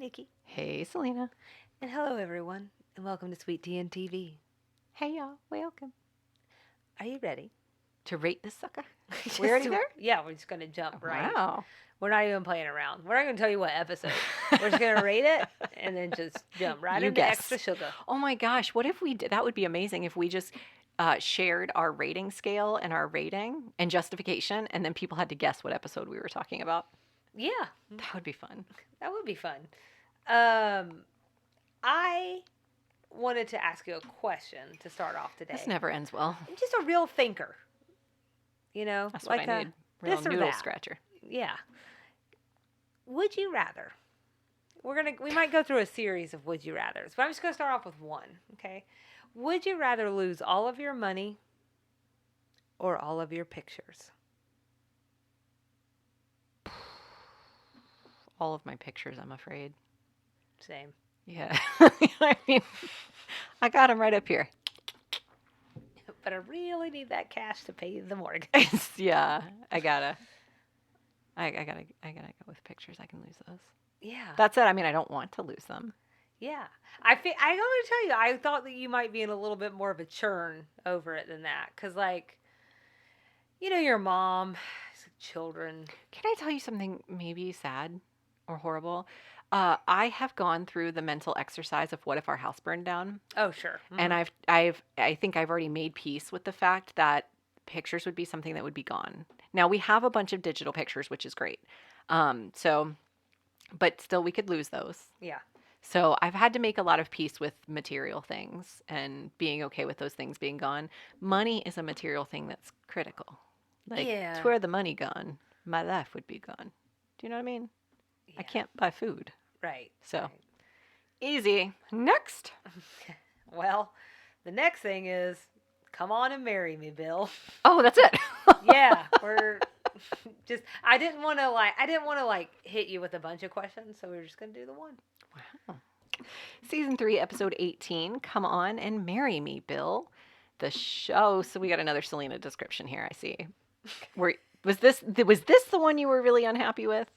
Nikki. Hey, Selena. And hello, everyone, and welcome to Sweet Tea and TV. Hey, y'all. Welcome. Are you ready? To rate this sucker? We're already there? Yeah, we're just going to jump right. Wow. We're not even playing around. We're not going to tell you what episode. We're just going to rate it and then just jump right You into guess. extra sugar. Oh my gosh. What if we did? That would be amazing if we just shared our rating scale and our rating and justification, and then people had to guess what episode we were talking about. Yeah. That would be fun. That would be fun. I wanted to ask you a question to start off today. This never ends well. I'm just a real thinker. You know? That's what I need. Real this or noodle that. scratcher. Yeah. Would you rather? We might go through a series of would you rathers, but I'm just gonna start off with one, okay? Would you rather lose all of your money or all of your pictures? All of my pictures, I'm afraid. Same. Yeah. I mean, I got them right up here. But I really need that cash to pay the mortgage. Yeah, I gotta go with pictures. I can lose those. Yeah. That's it. I mean, I don't want to lose them. Yeah. I'm going to tell you, I thought that you might be in a little bit more of a churn over it than that. Because, like, you know, your mom, children. Can I tell you something maybe sad or horrible? I have gone through the mental exercise of what if our house burned down, Oh, sure. Mhm. and I think I've already made peace with the fact that pictures would be something that would be gone. Now we have a bunch of digital pictures, which is great. But still, we could lose those. Yeah. So I've had to make a lot of peace with material things and being okay with those things being gone. Money is a material thing that's critical. Like, Yeah. it's where the money gone, my life would be gone. Do you know what I mean? Yeah. I can't buy food. Right. So, right. Easy. Next. Well, the next thing is, come on and marry me, Bill. Oh, that's it. Yeah, we're just. I didn't want to hit you with a bunch of questions, so we were just gonna do the one. Wow. Season 3, episode 18. Come on and marry me, Bill. The show. So we got another Selena description here. I see. Was this the one you were really unhappy with?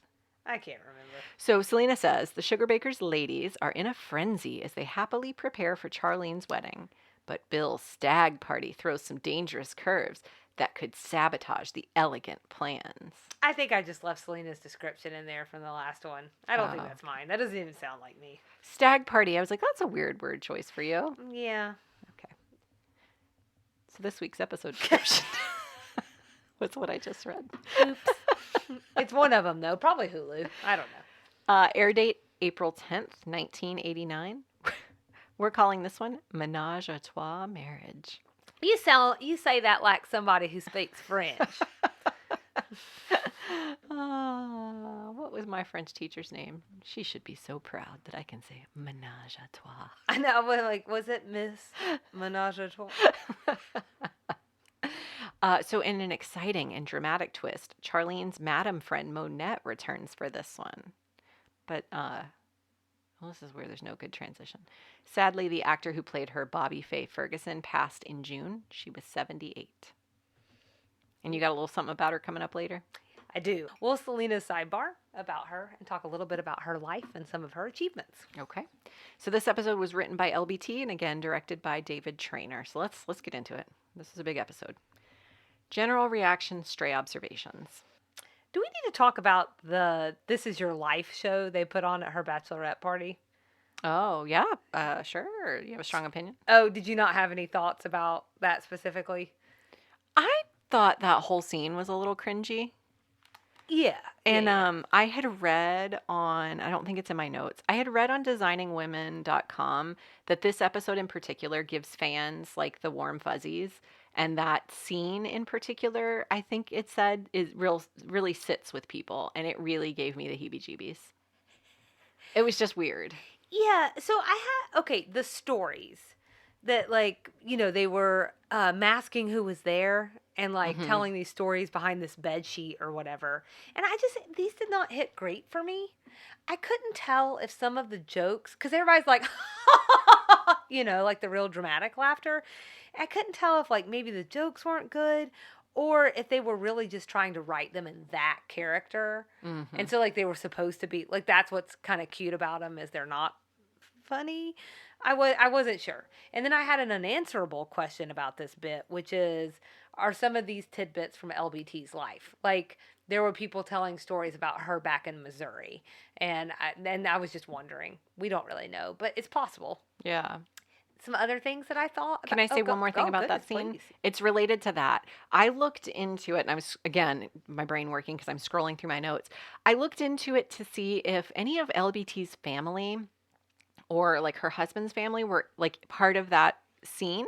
I can't remember. So Selena says, the Sugar Baker's ladies are in a frenzy as they happily prepare for Charlene's wedding. But Bill's stag party throws some dangerous curves that could sabotage the elegant plans. I think I just left Selena's description in there from the last one. I don't think Oh. that's mine. That doesn't even sound like me. Stag party. I was like, that's a weird word choice for you. Yeah. Okay. So this week's episode description was what I just read. Oops. It's one of them, though. Probably Hulu. I don't know. Air date April 10th, 1989. We're calling this one Menage a Trois Marriage. You say that like somebody who speaks French. What was my French teacher's name? She should be so proud that I can say Menage a Trois. I know, but like, was it Miss Menage a Trois? So in an exciting and dramatic twist, Charlene's madam friend Monette returns for this one. But, well, this is where there's no good transition. Sadly, the actor who played her, Bobby Faye Ferguson, passed in June. She was 78. And you got a little something about her coming up later? I do. We'll Selena's sidebar about her and talk a little bit about her life and some of her achievements. Okay. So this episode was written by LBT and again directed by David Trainer. So let's get into it. This is a big episode. General reaction, stray observations. Do we need to talk about the This Is Your Life show they put on at her bachelorette party? Oh, yeah. Sure. You have a strong opinion? Oh, did you not have any thoughts about that specifically? I thought that whole scene was a little cringy. Yeah. And yeah. I had read on, I don't think it's in my notes, I had read on designingwomen.com that this episode in particular gives fans like the warm fuzzies. And that scene in particular, I think it said, really sits with people. And it really gave me the heebie-jeebies. It was just weird. Yeah. So the stories that, like, you know, they were masking who was there and, like, telling these stories behind this bed sheet or whatever. And these did not hit great for me. I couldn't tell if some of the jokes, because everybody's like, you know, like the real dramatic laughter. I couldn't tell if, like, maybe the jokes weren't good or if they were really just trying to write them in that character. And so like they were supposed to be like, that's what's kind of cute about them, is they're not funny. I wasn't sure. And then I had an unanswerable question about this bit, which is, are some of these tidbits from LBT's life? Like, there were people telling stories about her back in Missouri, and I was just wondering. We don't really know, but it's possible. Yeah. Some other things that I thought. Can I say one more thing about that scene? Please. It's related to that. I looked into it, and I was, again, my brain working because I'm scrolling through my notes. I looked into it to see if any of LBT's family or like her husband's family were like part of that scene,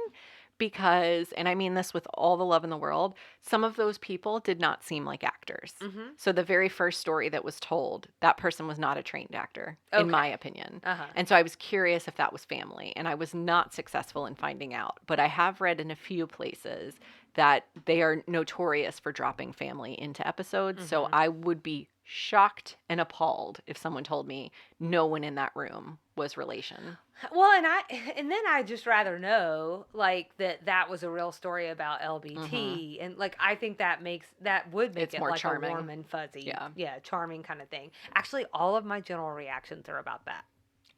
because, and I mean this with all the love in the world, some of those people did not seem like actors. So the very first story that was told, that person was not a trained actor, in my opinion. And so I was curious if that was family, and I was not successful in finding out. But I have read in a few places that they are notorious for dropping family into episodes. So I would be shocked and appalled if someone told me no one in that room was relation. Well, and then I just rather know like that was a real story about LBT, and like I think that would make It's it more like charming. a warm and fuzzy, Yeah. charming kind of thing. Actually, all of my general reactions are about that.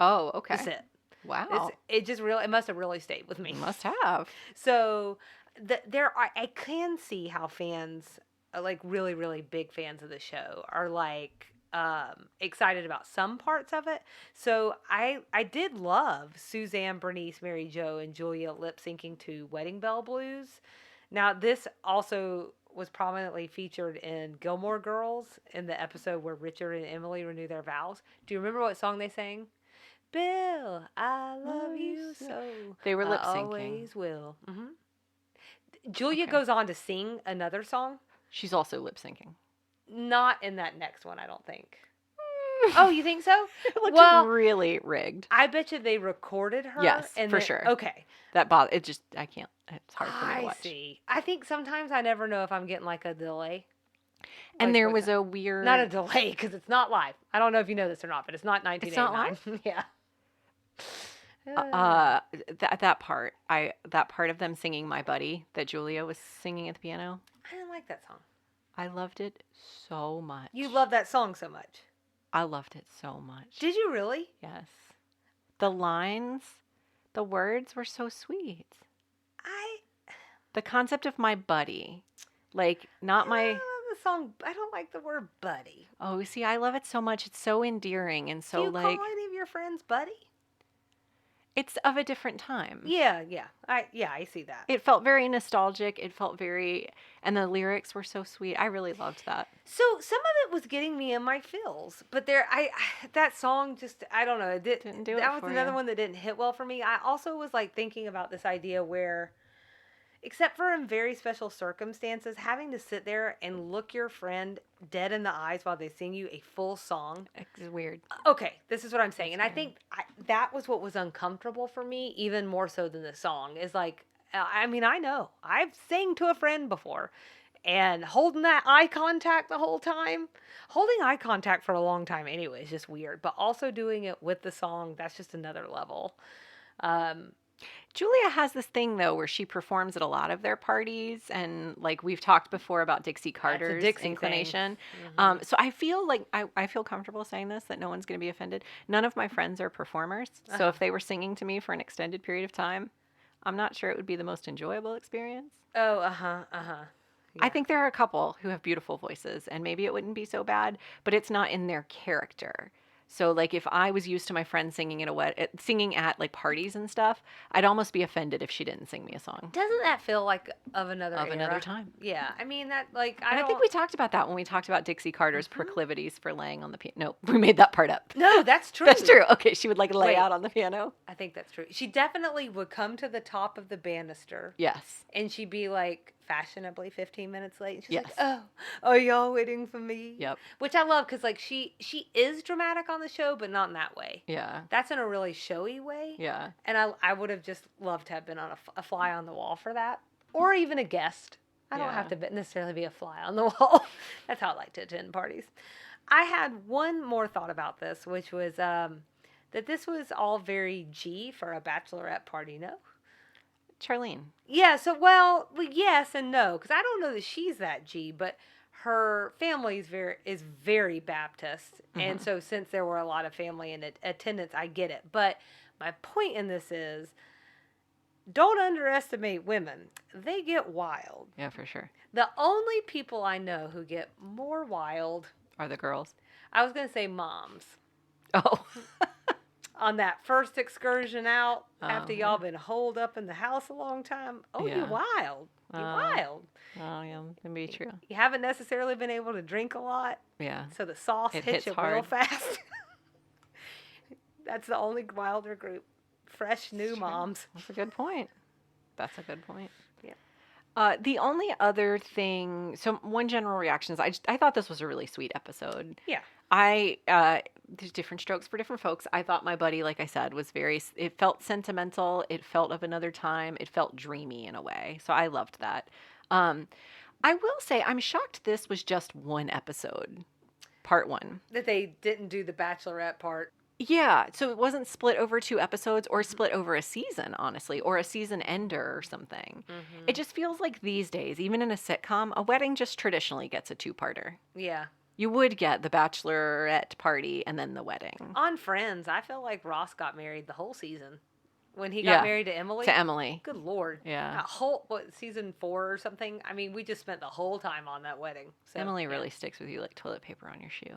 Oh, okay. That's it. Wow. It must have really stayed with me. Must have. So I can see how fans, like really, really big fans of the show, are like excited about some parts of it. So I did love Suzanne, Bernice, Mary Jo, and Julia lip syncing to Wedding Bell Blues. Now this also was prominently featured in Gilmore Girls in the episode where Richard and Emily renew their vows. Do you remember what song they sang? Bill, I love you so. They were lip I syncing. always will. Julia goes on to sing another song. She's also lip syncing. Not in that next one, I don't think. Oh, you think so? It looked really rigged. I bet you they recorded her. Yes, for sure. Okay. That I can't. It's hard for me to watch. I see. I think sometimes I never know if I'm getting like a delay. And Like, there was a weird... Not a delay, because it's not live. I don't know if you know this or not, but it's not 1989. It's not Yeah. That part of them singing My Buddy that Julia was singing at the piano, I didn't like that song. I loved it so much. You love that song so much. I loved it so much. Did you really? Yes. The lines, the words were so sweet. The concept of my buddy, like not my... I love the song. I don't like the word buddy. Oh, see, I love it so much. It's so endearing and so Do you like... call any of your friends buddy? It's of a different time. Yeah. I see that. It felt very nostalgic. It felt very... And the lyrics were so sweet. I really loved that. So some of it was getting me in my feels, but that song just, I don't know. It Didn't do it That was for another you. one that didn't hit well for me. I also was like thinking about this idea where, except for in very special circumstances, having to sit there and look your friend dead in the eyes while they sing you a full song. It's weird. Okay, this is what I'm saying. And I think that was what was uncomfortable for me, even more so than the song, is like, I mean, I know. I've sang to a friend before, and holding that eye contact the whole time. Holding eye contact for a long time anyway is just weird, but also doing it with the song, that's just another level. Julia has this thing though where she performs at a lot of their parties, and like we've talked before about Dixie Carter's Dixie inclination. So I feel like I feel comfortable saying this, that no one's going to be offended. None of my friends are performers, so if they were singing to me for an extended period of time, I'm not sure it would be the most enjoyable experience. Oh, Yeah. I think there are a couple who have beautiful voices, and maybe it wouldn't be so bad, but it's not in their character. So, like, if I was used to my friends singing singing at like parties and stuff, I'd almost be offended if she didn't sing me a song. Doesn't that feel like of another era? Time? Yeah, I mean that like I think we talked about that when we talked about Dixie Carter's proclivities for laying on the piano. No, we made that part up. No, that's true. That's true. Okay, she would like lay Wait. out on the piano. I think that's true. She definitely would come to the top of the banister. Yes. And she'd be like fashionably 15 minutes late. And she's Yes. like, "Oh, are y'all waiting for me?" Yep. Which I love because like she is dramatic on the show, but not in that way. Yeah. That's in a really showy way. Yeah. And I would have just loved to have been on a fly on the wall for that, or even a guest. I don't have to necessarily be a fly on the wall. That's how I like to attend parties. I had one more thought about this, which was that this was all very G for a bachelorette party. No. Charlene. Yeah, so, well, yes and no, because I don't know that she's that G, but her family is very Baptist. And Mm-hmm. so since there were a lot of family in attendance, I get it. But my point in this is don't underestimate women. They get wild. Yeah, for sure. The only people I know who get more wild, Are the girls? I was going to say moms. Oh. On that first excursion out, after Oh, y'all been holed up in the house a long time, oh, you yeah. wild. You wild. Oh, yeah, can be true. You haven't necessarily been able to drink a lot, Yeah. so the sauce It hits hits you real hard. fast. That's the only wilder group. Fresh new That's true. moms. That's a good point. That's a good point. Yeah. The only other thing, so one general reaction is I thought this was a really sweet episode. Yeah. There's different strokes for different folks. I thought my buddy, like I said, it felt sentimental. It felt of another time. It felt dreamy in a way. So I loved that. I will say I'm shocked this was just one episode, part one. That they didn't do the bachelorette part. Yeah, so it wasn't split over 2 episodes or split over a season, honestly, or a season ender or something. Mm-hmm. It just feels like these days, even in a sitcom, a wedding just traditionally gets a 2-parter. Yeah. You would get the bachelorette party and then the wedding. On Friends, I feel like Ross got married the whole season. When he got married to Emily. To Emily. Good Lord. Yeah. That whole, season 4 or something? I mean, we just spent the whole time on that wedding. So, Emily really sticks with you like toilet paper on your shoe.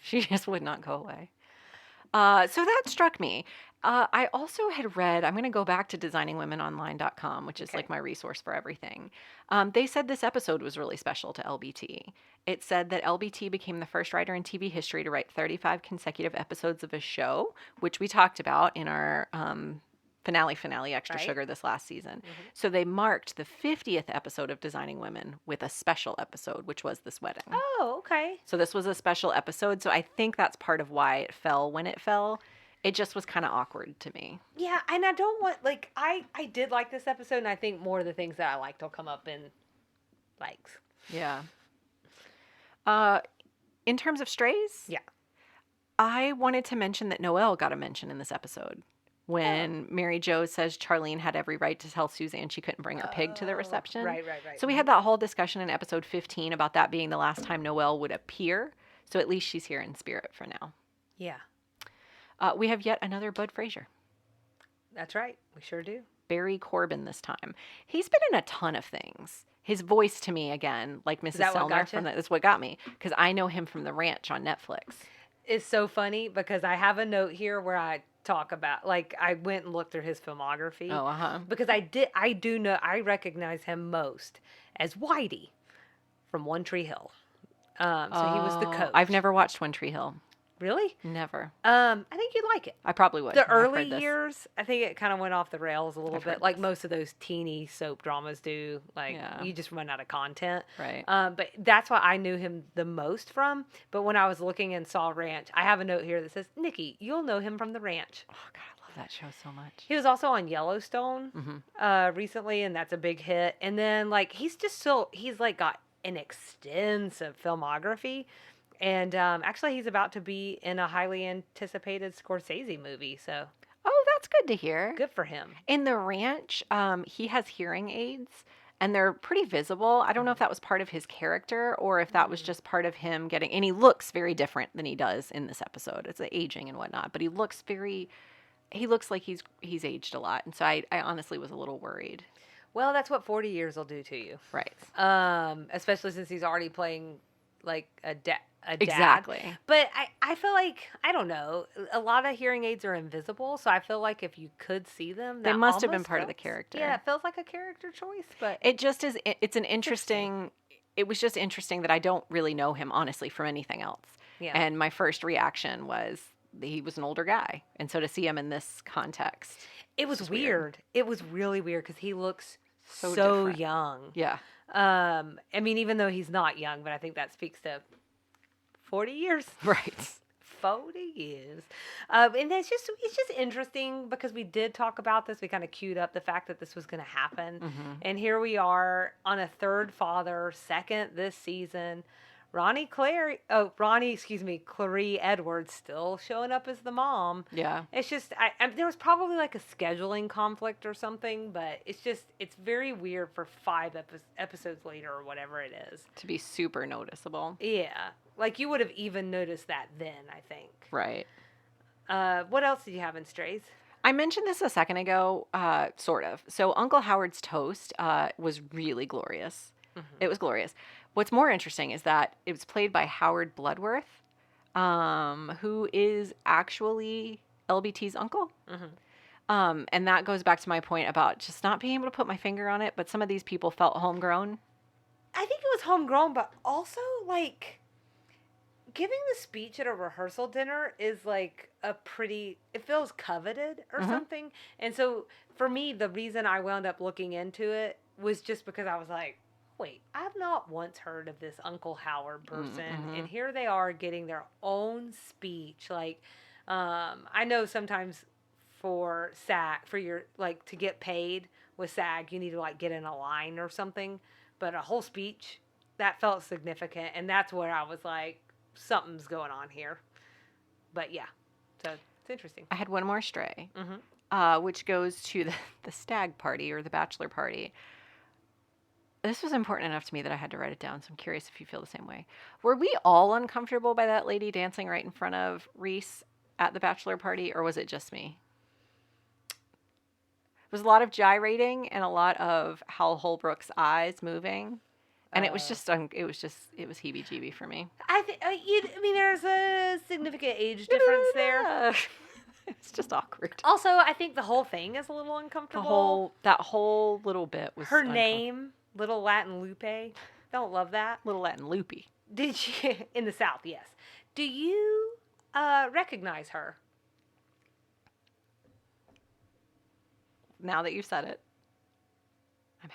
She just would not go away. So that struck me. I also had read, I'm going to go back to designingwomenonline.com, which is like my resource for everything. They said this episode was really special to LBT. It said that LBT became the first writer in TV history to write 35 consecutive episodes of a show, which we talked about in our finale extra sugar this last season. Mm-hmm. So they marked the 50th episode of Designing Women with a special episode, which was this wedding. Oh, okay. So this was a special episode. So I think that's part of why it fell when it fell. It just was kind of awkward to me. Yeah, and I don't want, like, I did like this episode, and I think more of the things that I liked will come up in likes. Yeah. In terms of strays? Yeah. I wanted to mention that Noelle got a mention in this episode. When Mary Jo says Charlene had every right to tell Suzanne she couldn't bring a pig to the reception. Right. So we had that whole discussion in episode 15 about that being the last time Noelle would appear. So at least she's here in spirit for now. Yeah. We have yet another Bud Frazier. That's right. We sure do. Barry Corbin this time. He's been in a ton of things. His voice to me, again, like Mrs. Selmer, that's what got me. Because I know him from The Ranch on Netflix. It's so funny because I have a note here where I talk about, like, I went and looked through his filmography. Oh, uh-huh. Because I recognize him most as Whitey from One Tree Hill. So he was the coach. I've never watched One Tree Hill. Really? Never. I think you'd like it. I probably would. The early years, I think it kind of went off the rails a little bit, like this. most of those teeny soap dramas do. Like, you just run out of content. Right. But that's what I knew him the most from. But when I was looking and saw Ranch, I have a note here that says, Nikki, you'll know him from The Ranch. Oh, God, I love that show so much. He was also on Yellowstone recently, and that's a big hit. And then, like, he's like got an extensive filmography. And actually, he's about to be in a highly anticipated Scorsese movie. So, that's good to hear. Good for him. In The Ranch, he has hearing aids, and they're pretty visible. I don't know if that was part of his character or if that was just part of him getting. And he looks very different than he does in this episode. It's the aging and whatnot, but he looks like he's aged a lot. And so I honestly was a little worried. Well, that's what 40 years will do to you, right? Especially since he's already playing like a dad. Exactly. But I feel like, I don't know, a lot of hearing aids are invisible, so I feel like if you could see them, they must have been part of the character. Yeah, it feels like a character choice, but it just is. It's an interesting. It was just interesting that I don't really know him honestly from anything else. Yeah. And my first reaction was he was an older guy, and so to see him in this context, it was weird. It was really weird because he looks so different. young. Yeah. I mean, even though he's not young, but I think that speaks to 40 years. Right. 40 years. And it's just interesting because we did talk about this. We kind of queued up the fact that this was going to happen. Mm-hmm. And here we are on a third father, second this season. Clarie Edwards still showing up as the mom. Yeah. It's just, there was probably like a scheduling conflict or something, but it's very weird for episodes later or whatever it is. To be super noticeable. Yeah. Like you would have even noticed that then, I think. Right. What else did you have in Strays? I mentioned this a second ago, sort of. So Uncle Howard's toast was really glorious. Mm-hmm. It was glorious. What's more interesting is that it was played by Howard Bloodworth, who is actually LBT's uncle. Mm-hmm. And that goes back to my point about just not being able to put my finger on it, but some of these people felt homegrown. I think it was homegrown, but also, like, giving the speech at a rehearsal dinner is, like, it feels coveted or mm-hmm. something. And so, for me, the reason I wound up looking into it was just because I was like, wait, I've not once heard of this Uncle Howard person, mm-hmm. and here they are getting their own speech. Like, I know sometimes for SAG, to get paid with SAG, you need to, like, get in a line or something, but a whole speech, that felt significant, and that's where I was like, something's going on here. But, yeah, so it's interesting. I had one more stray, mm-hmm. Which goes to the stag party or the bachelor party. This was important enough to me that I had to write it down, so I'm curious if you feel the same way. Were we all uncomfortable by that lady dancing right in front of Reese at the bachelor party, or was it just me? It was a lot of gyrating and a lot of Hal Holbrook's eyes moving, and it was heebie-jeebie for me. I mean, there's a significant age difference there. It's just awkward. Also, I think the whole thing is a little uncomfortable. That whole little bit was her name. Little Latin Lupe. Don't love that. Little Latin Loopy. Did you, in the South, yes. Do you recognize her? Now that you said it.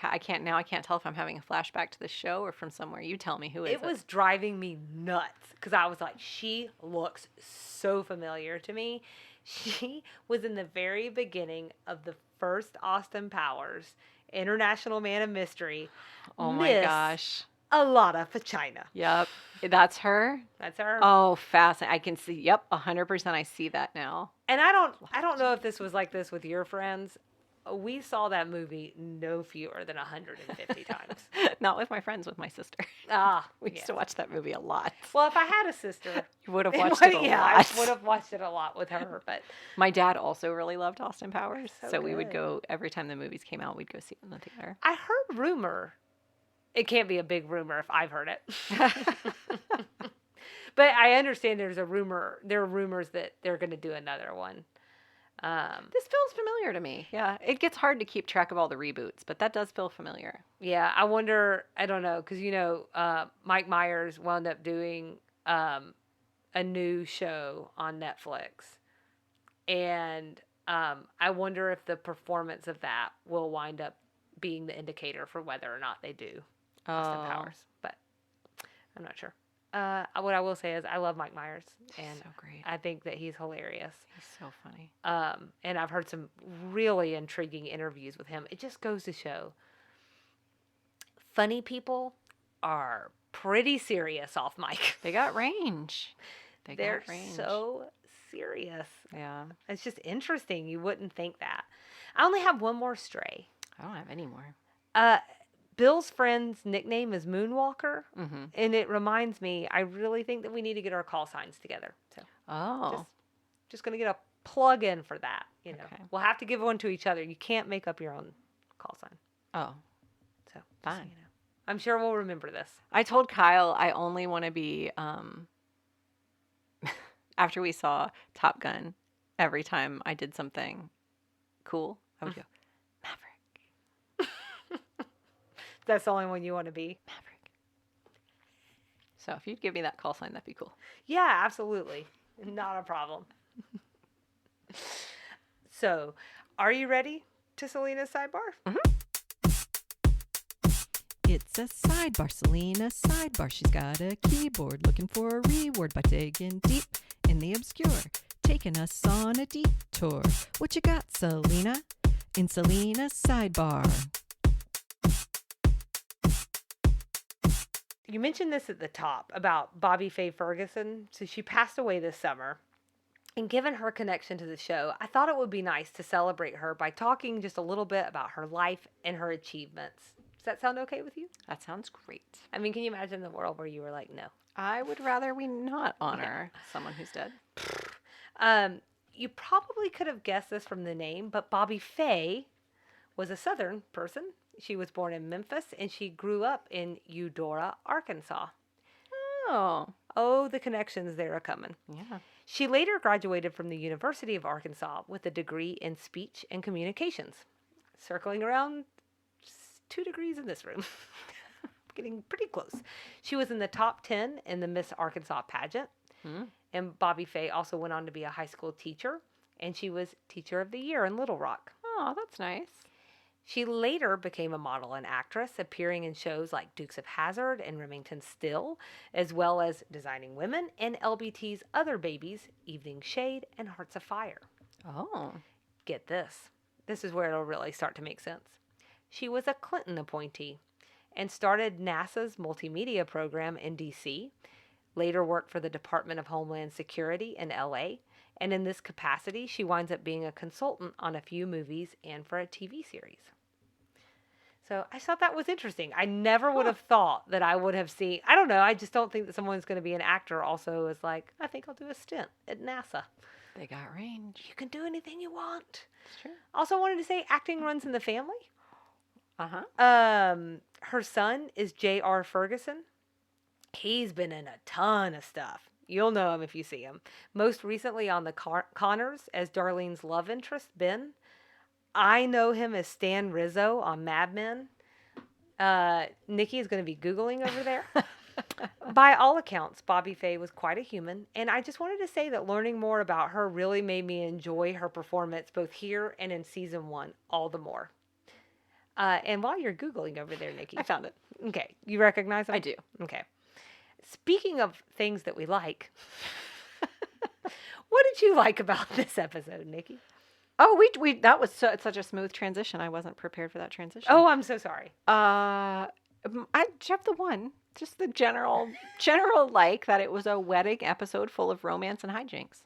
I can't tell if I'm having a flashback to the show or from somewhere. You tell me, who is it? It was driving me nuts because I was like, she looks so familiar to me. She was in the very beginning of the first Austin Powers International Man of Mystery. Oh my gosh. A lot of vagina. Yep. That's her? That's her. Oh, fascinating. I can see. Yep. 100%. I see that now. And I don't know if this was like this with your friends. We saw that movie no fewer than 150 times. Not with my friends, with my sister. We used to watch that movie a lot. Well, if I had a sister, you would have watched it a lot. I would have watched it a lot with her. But my dad also really loved Austin Powers, so we would go every time the movies came out. We'd go see it in the theater. I heard rumor. It can't be a big rumor if I've heard it. But I understand there's a rumor. There are rumors that they're going to do another one. This feels familiar to me. Yeah, it gets hard to keep track of all the reboots, but that does feel familiar. Yeah, I wonder, I don't know, because, Mike Myers wound up doing a new show on Netflix. And I wonder if the performance of that will wind up being the indicator for whether or not they do Austin Powers. But I'm not sure. What I will say is I love Mike Myers. And so great. I think that he's hilarious. He's so funny. And I've heard some really intriguing interviews with him. It just goes to show funny people are pretty serious off mic. They got range. They're so serious. Yeah. It's just interesting. You wouldn't think that. I only have one more stray. I don't have any more. Bill's friend's nickname is Moonwalker, and it reminds me, I really think that we need to get our call signs together. So, just going to get a plug in for that. Okay. We'll have to give one to each other. You can't make up your own call sign. Oh, so fine. I'm sure we'll remember this. I told Kyle I only want to be after we saw Top Gun. Every time I did something cool, I would go Maverick. That's the only one you want to be? Maverick. So if you'd give me that call sign, that'd be cool. Yeah, absolutely. Not a problem. So, are you ready to Selena's sidebar? It's a sidebar, Selena, sidebar. She's got a keyboard looking for a reward by digging deep in the obscure, taking us on a detour. What you got, Selena, in Selena's sidebar? you mentioned this at the top about Bobby Faye Ferguson. So she passed away this summer. And given her connection to the show, I thought it would be nice to celebrate her by talking just a little bit about her life and her achievements. Does that sound okay with you? That sounds great. I mean, can you imagine the world where you were like, no? I would rather we not honor someone who's dead. You probably could have guessed this from the name, but Bobby Faye was a Southern person. She was born in Memphis, and she grew up in Eudora, Arkansas. Oh. Oh, the connections there are coming. Yeah. She later graduated from the University of Arkansas with a degree in speech and communications. Circling around 2 degrees in this room. Getting pretty close. She was in the top 10 in the Miss Arkansas pageant. And Bobby Faye also went on to be a high school teacher. And she was Teacher of the Year in Little Rock. Oh, that's nice. She later became a model and actress, appearing in shows like Dukes of Hazzard and Remington Still, as well as Designing Women and LBT's Other Babies, Evening Shade, and Hearts of Fire. Oh. Get this. This is where it'll really start to make sense. She was a Clinton appointee and started NASA's multimedia program in D.C., later worked for the Department of Homeland Security in L.A., and in this capacity, she winds up being a consultant on a few movies and for a TV series. So I thought that was interesting. I never would have thought that I would have seen, I don't know, I just don't think that someone's going to be an actor also is like, I think I'll do a stint at NASA. They got range. You can do anything you want. It's true. Also wanted to say acting runs in the family. Uh-huh. Her son is J.R. Ferguson. He's been in a ton of stuff. You'll know him if you see him. Most recently on the Connors as Darlene's love interest, Ben. I know him as Stan Rizzo on Mad Men. Nikki is going to be Googling over there. By all accounts, Bobby Faye was quite a human, and I just wanted to say that learning more about her really made me enjoy her performance both here and in season 1 all the more. And while you're Googling over there, Nikki. I found it. Okay. You recognize him? I do. Okay. Speaking of things that we like, what did you like about this episode, Nikki? Oh, we that was such a smooth transition. I wasn't prepared for that transition. Oh, I'm so sorry. I have the one. Just the general like that it was a wedding episode full of romance and hijinks.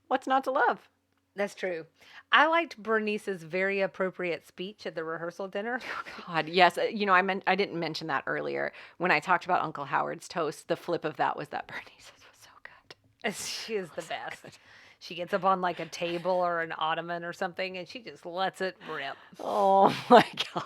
What's not to love? That's true. I liked Bernice's very appropriate speech at the rehearsal dinner. Oh, God, yes. You know, I didn't mention that earlier. When I talked about Uncle Howard's toast, the flip of that was that Bernice's was so good. She is the best. She gets up on like a table or an ottoman or something, and she just lets it rip. Oh, my God.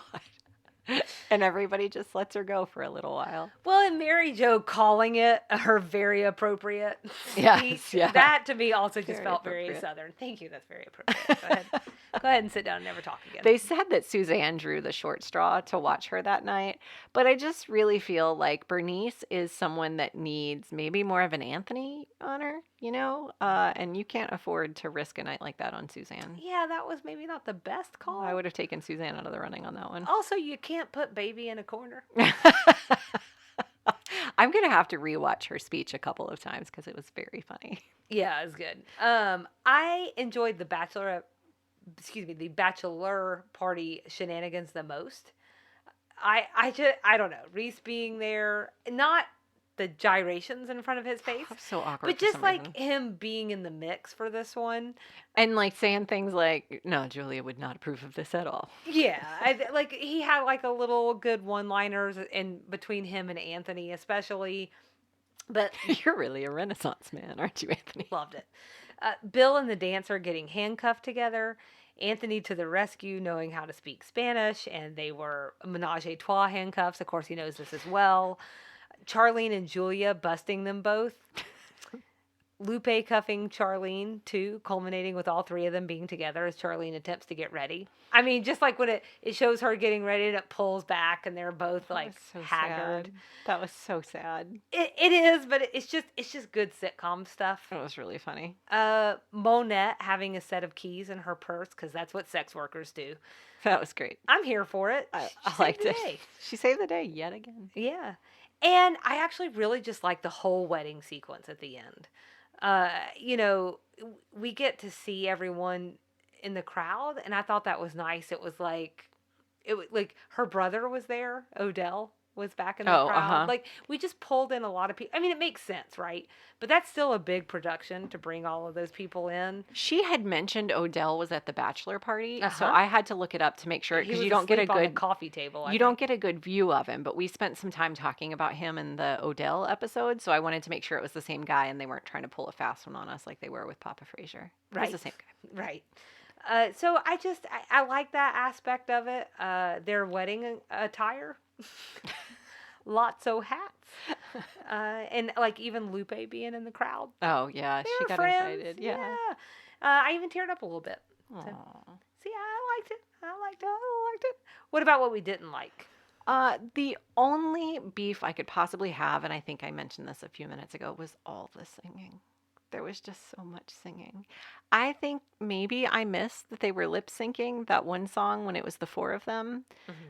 And everybody just lets her go for a little while. Well, and Mary Jo calling it her very appropriate speech, Yes, yeah. that to me also just Very felt very appropriate. Southern. Thank you, that's very appropriate. Go ahead and sit down and never talk again. They said that Suzanne drew the short straw to watch her that night, but I just really feel like Bernice is someone that needs maybe more of an Anthony on her, you know? And you can't afford to risk a night like that on Suzanne. Yeah, that was maybe not the best call. I would have taken Suzanne out of the running on that one. Also, you can't put baby in a corner. I'm going to have to rewatch her speech a couple of times because it was very funny. Yeah, it was good. I enjoyed the bachelor party shenanigans the most. I don't know. Reese being there, not the gyrations in front of his face. That's so awkward. But just like him being in the mix for this one. And like saying things like, no, Julia would not approve of this at all. Yeah. Like he had like a little good one-liners in between him and Anthony, especially. But you're really a Renaissance man, aren't you, Anthony? Loved it. Bill and the dancer getting handcuffed together. Anthony to the rescue, knowing how to speak Spanish, and they were Menage a Trois handcuffs. Of course, he knows this as well. Charlene and Julia busting them both. Lupe cuffing Charlene, too, culminating with all three of them being together as Charlene attempts to get ready. I mean, just like when it shows her getting ready and it pulls back and they're both like so haggard. Sad. That was so sad. It is, but it's just good sitcom stuff. It was really funny. Monette having a set of keys in her purse because that's what sex workers do. That was great. I'm here for it. I She liked saved it. the day. She saved the day yet again. Yeah. And I actually really just like the whole wedding sequence at the end. You know, we get to see everyone in the crowd, and I thought that was nice. It was like her brother was there, Odell, was back in the Oh, crowd. Like, we just pulled in a lot of people. I mean, it makes sense, right? But that's still a big production to bring all of those people in. She had mentioned Odell was at the bachelor party, so Uh-huh. I had to look it up to make sure, He because was you don't get a asleep on the good coffee table. I you don't think. get a good view of him. But we spent some time talking about him in the Odell episode, so I wanted to make sure it was the same guy and they weren't trying to pull a fast one on us like they were with Papa Frazier. It was Right. the same guy. Right. So I like that aspect of it. Their wedding attire. Lots of hats. And like even Lupe being in the crowd. Oh yeah, They she were got friends. invited. Yeah. I even teared up a little bit. So, Aw. see, I liked it. I liked it. What about what we didn't like? The only beef I could possibly have, and I think I mentioned this a few minutes ago, was all the singing. There was just so much singing. I think maybe I missed that they were lip syncing that one song when it was the four of them.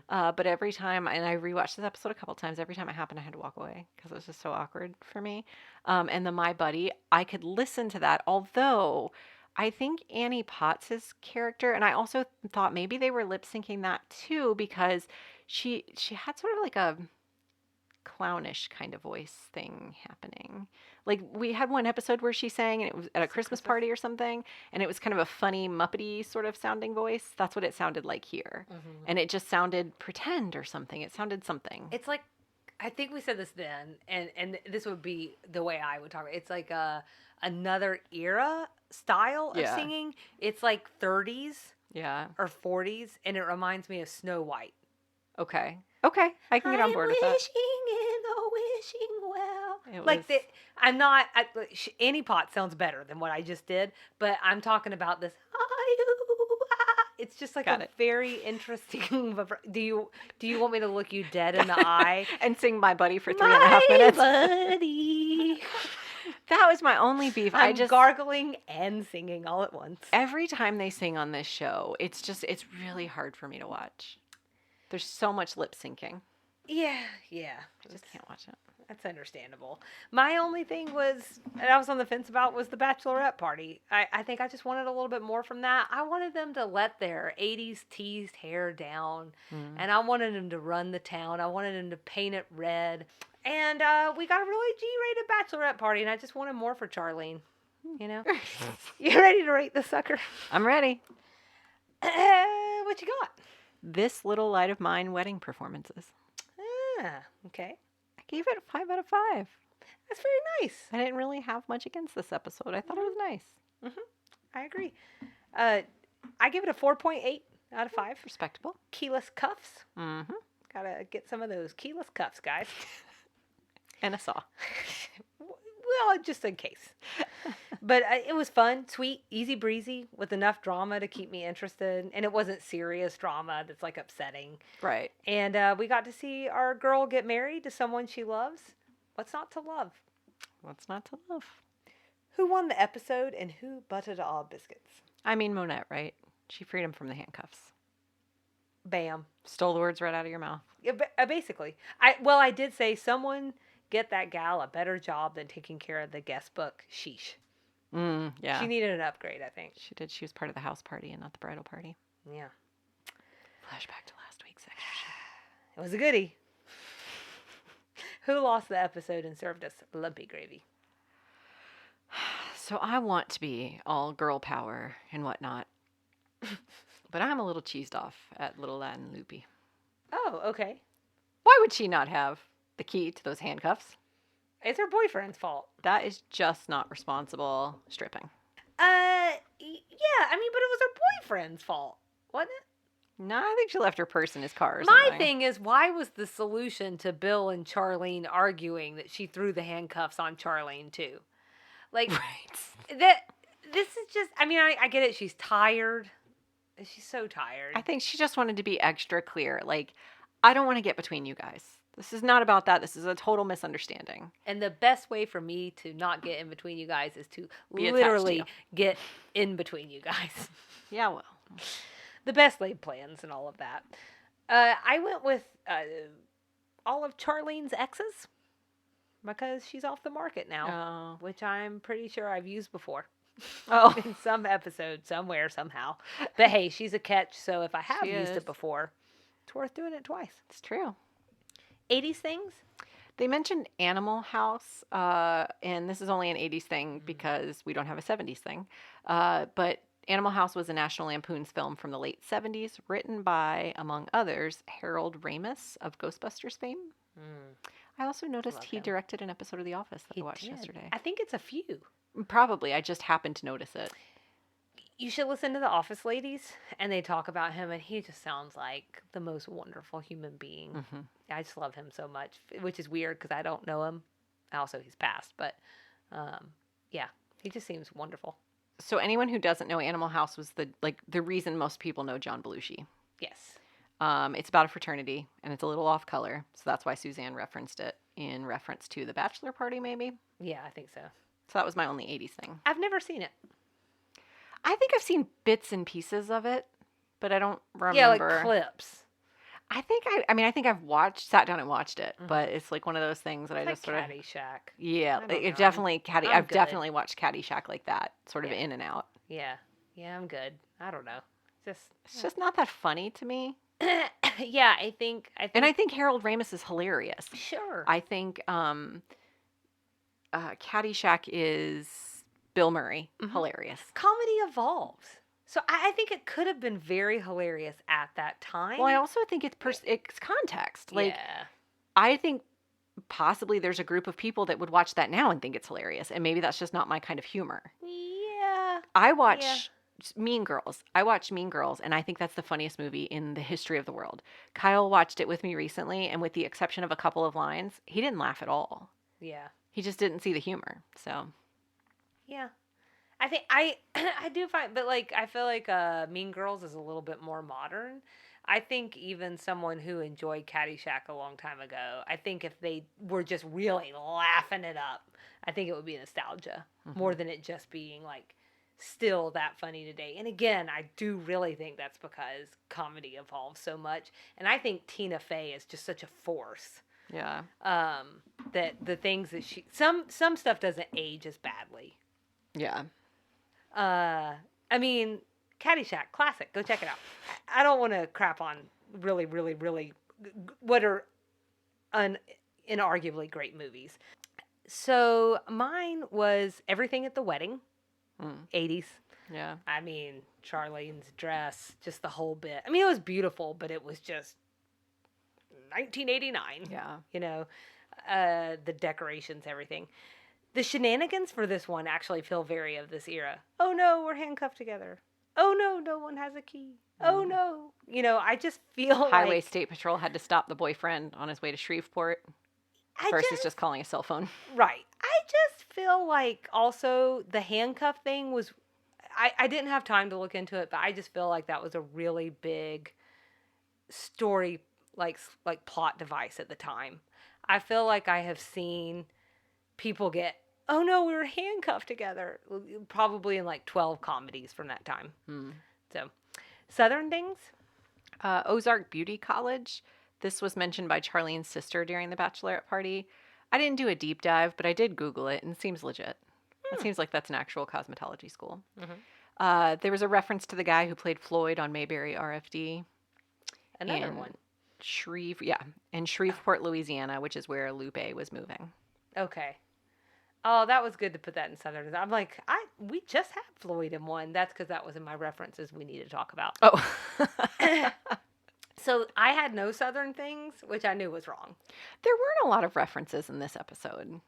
But every time, and I rewatched this episode a couple times, every time it happened, I had to walk away because it was just so awkward for me. And the My Buddy, I could listen to that, although I think Annie Potts' character, and I also thought maybe they were lip syncing that too because she had sort of like a clownish kind of voice thing happening. Like we had one episode where she sang and it was at a Christmas party or something, and it was kind of a funny Muppety sort of sounding voice. That's what it sounded like here. And it just sounded pretend or something. It sounded something. It's like, I think we said this then, and this would be the way I would talk about it. It's like another era style of singing. It's like 30s Yeah. or 40s, and it reminds me of Snow White. Okay. Okay. I can get on board with that. Wishing in the wishing well. It Like was- I'm not. Annie Potts sounds better than what I just did, but I'm talking about this. It's just like Got a it. very interesting. Do you want me to look you dead in the eye? And sing My Buddy for 3.5 minutes. Buddy. That was my only beef. I'm I just gargling and singing all at once. every time they sing on this show, it's really hard for me to watch. There's so much lip syncing. Yeah. I just can't watch it. That's understandable. My only thing was, and I was on the fence about, was the bachelorette party. I think I just wanted a little bit more from that. I wanted them to let their 80s teased hair down, and I wanted them to run the town. I wanted them to paint it red. And we got a really G-rated bachelorette party, and I just wanted more for Charlene. You know? You ready to rate the sucker? I'm ready. What you got? This Little Light of Mine wedding performances. Okay. I gave it a 5 out of 5. That's very nice. I didn't really have much against this episode. I thought it was nice. I agree. I give it a 4.8 out of 5. Respectable. Keyless cuffs. Mm-hmm. Gotta get some of those keyless cuffs, guys. And a saw. Well, just in case. But it was fun, sweet, easy breezy, with enough drama to keep me interested. And it wasn't serious drama that's like upsetting. Right. And we got to see our girl get married to someone she loves. What's not to love? What's not to love? Who won the episode and who butted all biscuits? I mean, Monette, right? She freed him from the handcuffs. Bam. Stole the words right out of your mouth. Yeah, basically. I did say someone get that gal a better job than taking care of the guest book. Sheesh. Yeah. She needed an upgrade, I think. She did. She was part of the house party and not the bridal party. Yeah. Flashback to last week's section. It was a goodie. Who lost the episode and served us lumpy gravy? So I want to be all girl power and whatnot. But I'm a little cheesed off at Little Latin Loopy. Oh, okay. Why would she not have the key to those handcuffs? It's her boyfriend's fault. That is just not responsible stripping. Yeah, I mean, but it was her boyfriend's fault, wasn't it? No, I think she left her purse in his car or My something. thing is, why was the solution to Bill and Charlene arguing that she threw the handcuffs on Charlene too? Like, this is just, I mean, I get it. She's tired. She's so tired. I think she just wanted to be extra clear. Like, I don't want to get between you guys. This is not about that. This is a total misunderstanding. And the best way for me to not get in between you guys is to Be attached to literally you. get in between you guys. Yeah, well. The best laid plans and all of that. I went with all of Charlene's exes because she's off the market now, which I'm pretty sure I've used before. Oh. In some episode, somewhere, somehow. But hey, she's a catch, so if I have She used is. it before, it's worth doing it twice. It's true. 80s things? They mentioned Animal House, and this is only an 80s thing because we don't have a 70s thing. But Animal House was a National Lampoon's film from the late 70s, written by, among others, Harold Ramis of Ghostbusters fame. I also noticed he directed an episode of The Office that I watched yesterday. I think it's a few. Probably. I just happened to notice it. You should listen to The Office Ladies, and they talk about him, and he just sounds like the most wonderful human being. Mm-hmm. I just love him so much, which is weird because I don't know him. Also, he's passed, but yeah, he just seems wonderful. So anyone who doesn't know, Animal House was the reason most people know John Belushi. Yes. It's about a fraternity, and it's a little off color, so that's why Suzanne referenced it in reference to the bachelor party, maybe. Yeah, I think so. So that was my only 80s thing. I've never seen it. I think I've seen bits and pieces of it, but I don't remember. Yeah, like clips. I think I've sat down and watched it, but it's like one of those things that It's I just like sort of. Caddyshack. Yeah, I don't know. definitely I've good. definitely watched Caddyshack like that, sort of Yeah. in and out. Yeah. Yeah, I'm good. I don't know. It's just not that funny to me. Yeah, I think. And I think Harold Ramis is hilarious. Sure. I think Caddyshack is Bill Murray, hilarious. Comedy evolves. So I think it could have been very hilarious at that time. Well, I also think it's context. Like, yeah. I think possibly there's a group of people that would watch that now and think it's hilarious, and maybe that's just not my kind of humor. Yeah. I watch Mean Girls. I watch Mean Girls, and I think that's the funniest movie in the history of the world. Kyle watched it with me recently, and with the exception of a couple of lines, he didn't laugh at all. Yeah. He just didn't see the humor. So, Yeah. I think I do find, but like I feel like Mean Girls is a little bit more modern. I think even someone who enjoyed Caddyshack a long time ago, I think if they were just really laughing it up, I think it would be nostalgia more than it just being like still that funny today. And again, I do really think that's because comedy evolves so much, and I think Tina Fey is just such a force. yeah. That the things that some stuff doesn't age as badly. Yeah. I mean, Caddyshack, classic. Go check it out. I don't want to crap on really, really, really what are inarguably great movies. So mine was Everything at the Wedding, 80s. Yeah. I mean, Charlene's dress, just the whole bit. I mean, it was beautiful, but it was just 1989. Yeah. You know, the decorations, everything. The shenanigans for this one actually feel very of this era. Oh no, we're handcuffed together. Oh no, no one has a key. Oh no. You know, I just feel Highway like State Patrol had to stop the boyfriend on his way to Shreveport versus just calling a cell phone. Right. I just feel like also the handcuff thing was, I didn't have time to look into it, but I just feel like that was a really big story, like plot device at the time. I feel like I have seen people get, oh no, we were handcuffed together, probably in like 12 comedies from that time. So, Southern things? Ozark Beauty College. This was mentioned by Charlene's sister during the bachelorette party. I didn't do a deep dive, but I did Google it, and it seems legit. It seems like that's an actual cosmetology school. There was a reference to the guy who played Floyd on Mayberry RFD. Another one. In Shreveport, Louisiana, which is where Lupe was moving. Okay. Oh, that was good to put that in Southern. I'm like, we just had Floyd in one. That's because that was in my references we need to talk about. Oh. So I had no Southern things, which I knew was wrong. There weren't a lot of references in this episode.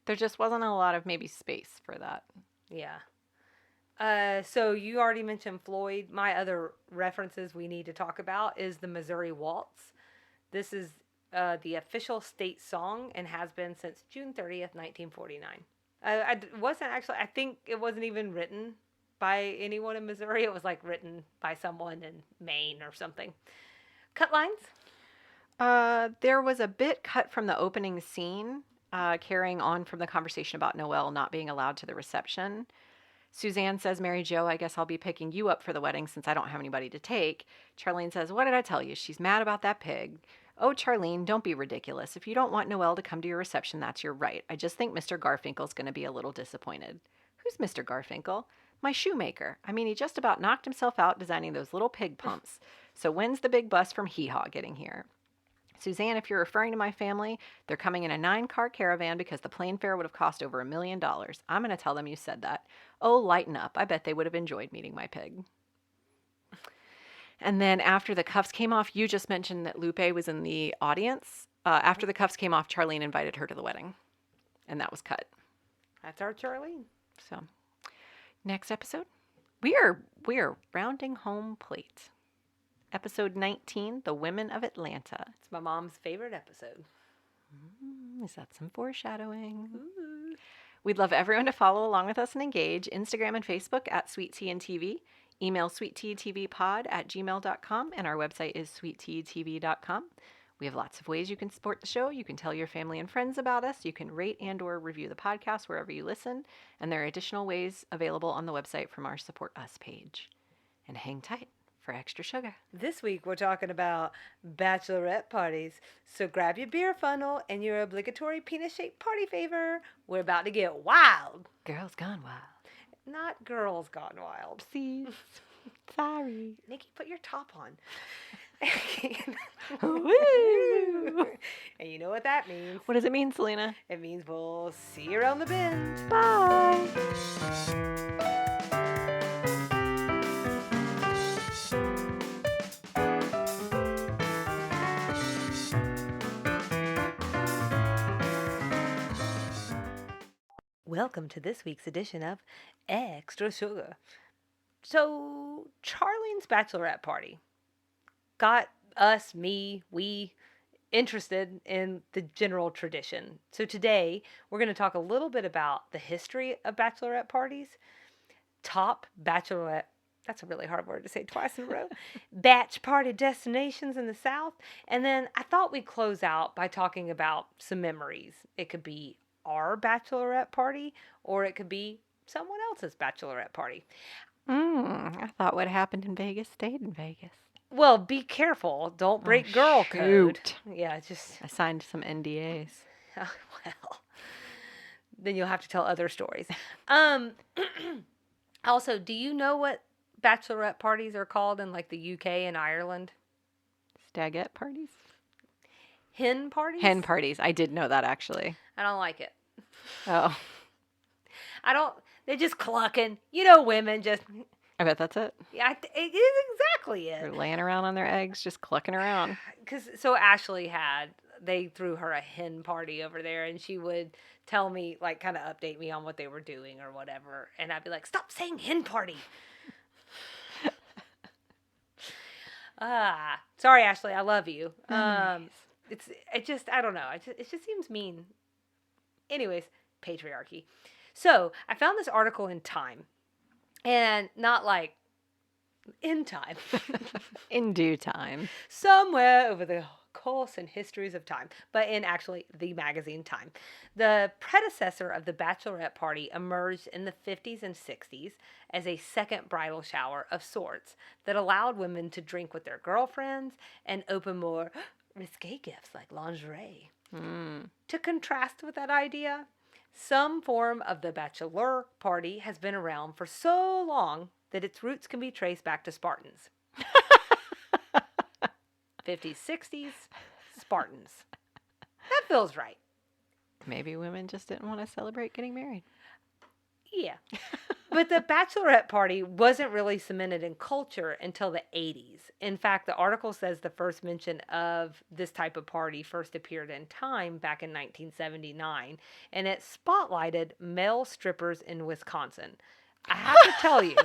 There just wasn't a lot of maybe space for that. Yeah. So you already mentioned Floyd. My other references we need to talk about is the Missouri Waltz. This is the official state song and has been since June 30th, 1949. I think it wasn't even written by anyone in Missouri. It was like written by someone in Maine or something. Cut lines? There was a bit cut from the opening scene, carrying on from the conversation about Noelle not being allowed to the reception. Suzanne says, Mary Jo, I guess I'll be picking you up for the wedding since I don't have anybody to take. Charlene says, what did I tell you? She's mad about that pig. Oh, Charlene, don't be ridiculous. If you don't want Noelle to come to your reception, that's your right. I just think Mr. Garfinkel's going to be a little disappointed. Who's Mr. Garfinkel? My shoemaker. I mean, he just about knocked himself out designing those little pig pumps. So when's the big bus from Hee Haw getting here? Suzanne, if you're referring to my family, they're coming in a 9-car caravan because the plane fare would have cost over $1 million. I'm going to tell them you said that. Oh, lighten up. I bet they would have enjoyed meeting my pig. And then after the cuffs came off, you just mentioned that Lupe was in the audience. After the cuffs came off, Charlene invited her to the wedding. And that was cut. That's our Charlene. So, next episode, we are rounding home plate. Episode 19, The Women of Atlanta. It's my mom's favorite episode. Is that some foreshadowing? Ooh. We'd love everyone to follow along with us and engage. Instagram and Facebook at Sweet Tea and TV. Email sweetteatvpod@gmail.com, and our website is sweetteatv.com. We have lots of ways you can support the show. You can tell your family and friends about us. You can rate and or review the podcast wherever you listen. And there are additional ways available on the website from our Support Us page. And hang tight for extra sugar. This week we're talking about bachelorette parties. So grab your beer funnel and your obligatory penis-shaped party favor. We're about to get wild. Girls gone wild. Not girls gone wild. Oopsies. Sorry. Nikki, put your top on. Woo! And you know what that means. What does it mean, Selena? It means we'll see you around the bend. Bye. Welcome to this week's edition of Extra Sugar. So, Charlene's bachelorette party got us, we interested in the general tradition. So today, we're going to talk a little bit about the history of bachelorette parties, top bachelorette, that's a really hard word to say twice in a row, batch party destinations in the South, and then I thought we'd close out by talking about some memories. It could be our bachelorette party, or it could be someone else's bachelorette party. I thought what happened in Vegas stayed in Vegas. Well, be careful. Don't break girl code. Yeah, just... I signed some NDAs. Well, then you'll have to tell other stories. Also, do you know what bachelorette parties are called in like the UK and Ireland? Stagette parties? Hen parties? Hen parties. I did know that, actually. I don't like it. Oh. They're just clucking. You know, women just... I bet that's it. Yeah, it is exactly it. They're laying around on their eggs, just clucking around. So Ashley they threw her a hen party over there, and she would tell me, like, kind of update me on what they were doing or whatever. And I'd be like, stop saying hen party. Sorry, Ashley, I love you. Nice. I don't know. It just seems mean. Anyways, patriarchy. So I found this article in Time, and not like in time. In due time. Somewhere over the course and histories of time, but in actually the magazine Time. The predecessor of the bachelorette party emerged in the 50s and 60s as a second bridal shower of sorts that allowed women to drink with their girlfriends and open more risque gifts like lingerie. To contrast with that idea, some form of the bachelor party has been around for so long that its roots can be traced back to Spartans. 50s, 60s, Spartans. That feels right. Maybe women just didn't want to celebrate getting married. Yeah. But the bachelorette party wasn't really cemented in culture until the 80s. In fact, the article says the first mention of this type of party first appeared in Time back in 1979, and it spotlighted male strippers in Wisconsin. I have to tell you,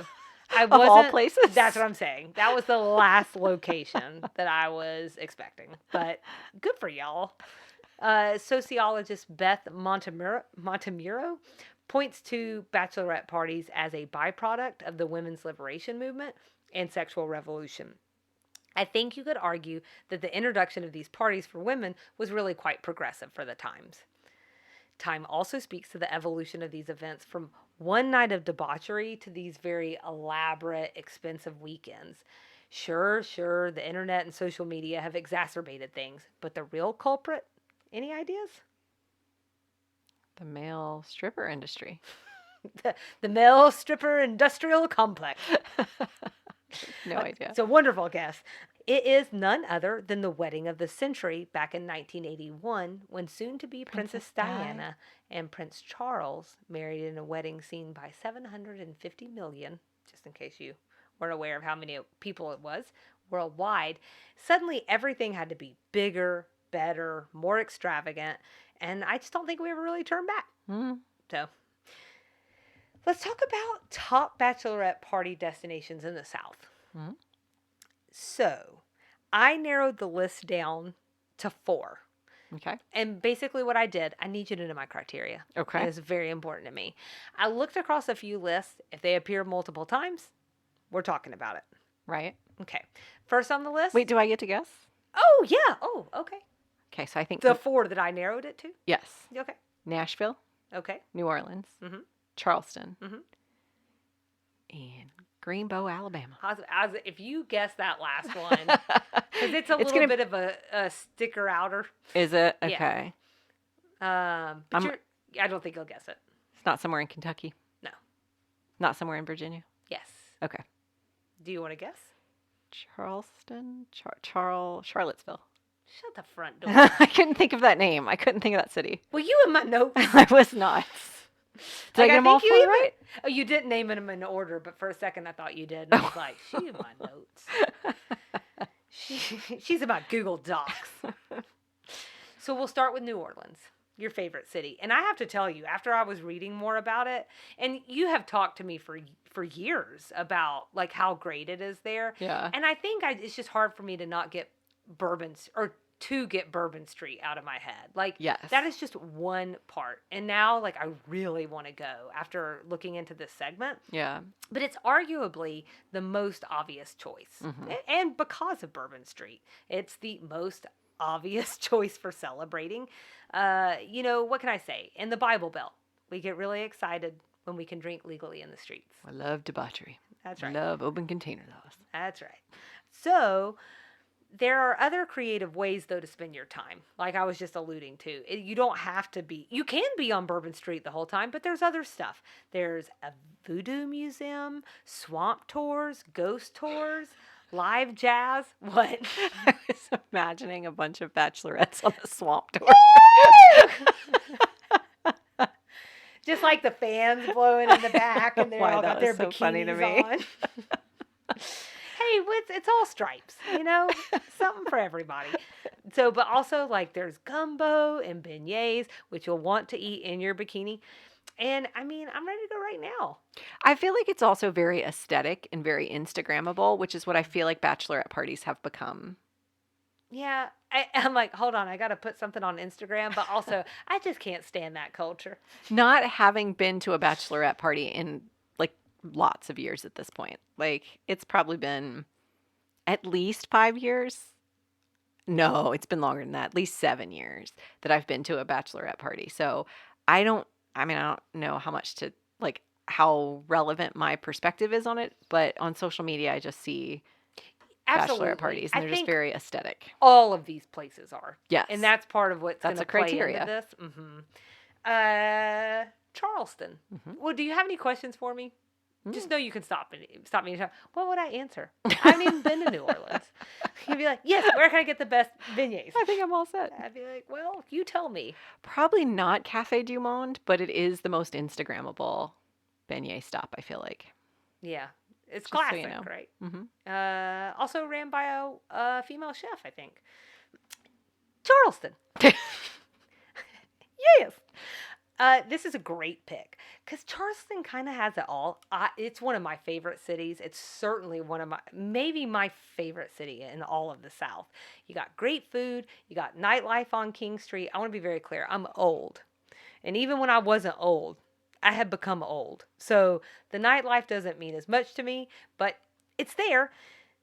I wasn't... Of all places? That's what I'm saying. That was the last location that I was expecting. But good for y'all. Sociologist Beth Montemuro points to bachelorette parties as a byproduct of the women's liberation movement and sexual revolution. I think you could argue that the introduction of these parties for women was really quite progressive for the times. Time also speaks to the evolution of these events from one night of debauchery to these very elaborate, expensive weekends. Sure, the internet and social media have exacerbated things, but the real culprit? Any ideas? The male stripper industry. the male stripper industrial complex. No idea. It's a wonderful guess. It is none other than the wedding of the century back in 1981 when soon-to-be Princess Diana and Prince Charles married in a wedding seen by 750 million, just in case you weren't aware of how many people it was worldwide. Suddenly, everything had to be bigger, better, more extravagant, and I just don't think we ever really turned back. So, let's talk about top bachelorette party destinations in the South. So, I narrowed the list down to 4. Okay. And basically what I did, I need you to know my criteria. Okay. It's very important to me. I looked across a few lists. If they appear multiple times, we're talking about it. Right. Okay. First on the list. Wait, do I get to guess? Oh, yeah. Oh, okay. Okay, so I think The 4 that I narrowed it to? yes. Okay. Nashville, Okay. New Orleans, Mhm. Charleston, Mhm. and Greenbow, Alabama. If you guess that last one, because it's a little bit of a sticker outer. Is it? Yeah. Okay. But I don't think you'll guess it. It's not somewhere in Kentucky? No. Not somewhere in Virginia? Yes. Okay. Do you want to guess? Charleston? Charlottesville. Shut the front door. I couldn't think of that name. I couldn't think of that city. Were you in my notes? I was not. Did I get them all 4 right? Oh, you didn't name them in order, but for a second I thought you did. And I was like, she's in my notes. She's in my Google Docs. So we'll start with New Orleans, your favorite city. And I have to tell you, after I was reading more about it, and you have talked to me for years about like how great it is there. Yeah. And I think it's just hard for me to not get Bourbon Street out of my head. Like, yes. That is just one part. And now, like, I really want to go after looking into this segment. Yeah. But it's arguably the most obvious choice. And because of Bourbon Street, it's the most obvious choice for celebrating. What can I say? In the Bible Belt, we get really excited when we can drink legally in the streets. I love debauchery. That's right. I love open container laws. That's right. So, there are other creative ways, though, to spend your time, like I was just alluding to. You don't have to be, you can be on Bourbon Street the whole time, but there's other stuff. There's a voodoo museum, swamp tours, ghost tours, live jazz. What? I was imagining a bunch of bachelorettes on a swamp tour. Just like the fans blowing in the back, and they're all got their so bikinis funny to me. on. Hey, it's all stripes, something for everybody. So, but also like there's gumbo and beignets, which you'll want to eat in your bikini. And I mean, I'm ready to go right now. I feel like it's also very aesthetic and very Instagrammable, which is what I feel like bachelorette parties have become. Yeah, I'm like, hold on, I got to put something on Instagram, but also I just can't stand that culture. Not having been to a bachelorette party in like lots of years at this point. Like it's probably been at least 5 years. No, it's been longer than that. At least 7 years that I've been to a bachelorette party. So I don't know how much to like how relevant my perspective is on it, but on social media I just see bachelorette parties and they're just very aesthetic. All of these places are. Yes. And that's part of what's going to play criteria. into this. Charleston. Well, do you have any questions for me? Just know you can stop me anytime. What would I answer? I haven't even been to New Orleans. You'd be like, yes, where can I get the best beignets? I think I'm all set. I'd be like, well, you tell me. Probably not Cafe du Monde, but it is the most Instagrammable beignet stop, I feel like. Yeah. It's Just so classic, you know. right? Also ran by a female chef, I think. Charleston. Yes. This is a great pick because Charleston kind of has it all. It's one of my favorite cities. It's certainly maybe my favorite city in all of the South. You got great food. You got nightlife on King Street. I want to be very clear. I'm old. And even when I wasn't old, I had become old. So the nightlife doesn't mean as much to me, but it's there.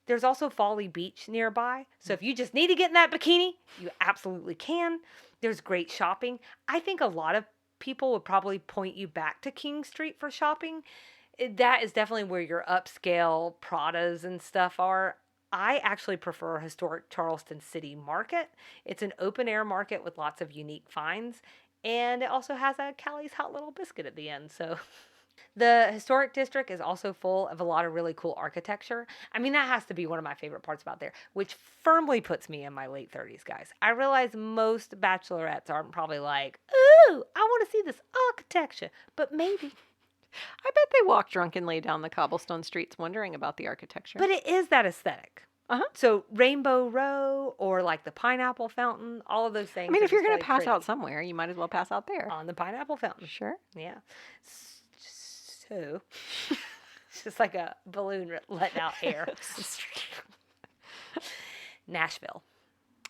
There's also Folly Beach nearby. So if you just need to get in that bikini, you absolutely can. There's great shopping. I think a lot of people would probably point you back to King Street for shopping. That is definitely where your upscale Pradas and stuff are. I actually prefer historic Charleston City Market. It's an open air market with lots of unique finds. And it also has a Callie's Hot Little Biscuit at the end. So The historic district is also full of a lot of really cool architecture. I mean, that has to be one of my favorite parts about there, which firmly puts me in my late 30s, guys. I realize most bachelorettes aren't probably like, ooh, I want to see this architecture, but maybe. I bet they walk drunkenly down the cobblestone streets wondering about the architecture. But it is that aesthetic. Uh-huh. So Rainbow Row or like the Pineapple Fountain, all of those things. I mean, are if you're just going really to pass pretty out somewhere, you might as well pass out there. on the Pineapple Fountain. Sure. Yeah. So it's just like a balloon letting out air. Nashville.